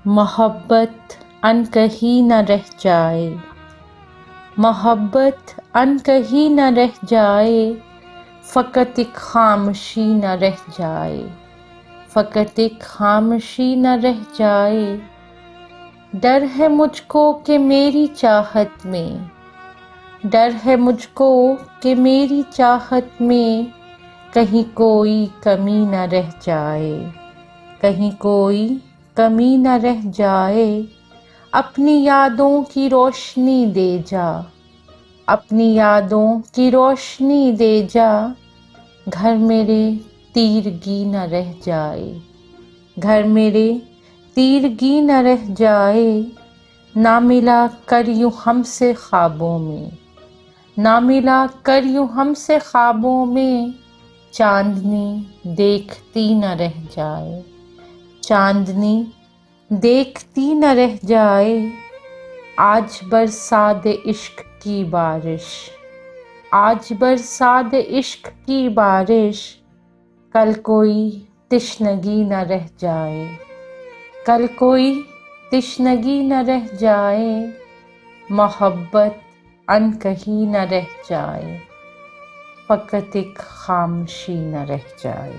محبت ان کہیں نہ رہ جائے، محبت ان کہیں نہ رہ جائے، فقط ایک خاموشی نہ رہ جائے، فقط ایک خاموشی نہ رہ جائے۔ ڈر ہے مجھ کو کہ میری چاہت میں، ڈر ہے مجھ کو کہ میری چاہت میں کہیں کوئی کمی نہ رہ جائے، کہیں کوئی کمی نہ رہ جائے۔ اپنی یادوں کی روشنی دے جا، اپنی یادوں کی روشنی دے جا، گھر میرے تیرگی نہ رہ جائے، گھر میرے تیرگی نہ رہ جائے۔ نہ ملا کر یوں ہم سے خوابوں میں، نہ ملا کر یوں ہم سے خوابوں میں، چاندنی دیکھتی نہ رہ جائے، چاندنی دیکھتی نہ رہ جائے۔ آج برسا دے عشق کی بارش، آج برسا دے عشق کی بارش، کل کوئی تشنگی نہ رہ جائے، کل کوئی تشنگی نہ رہ جائے۔ محبت ان کہیں نہ رہ جائے، فقط ایک خاموشی نہ رہ جائے۔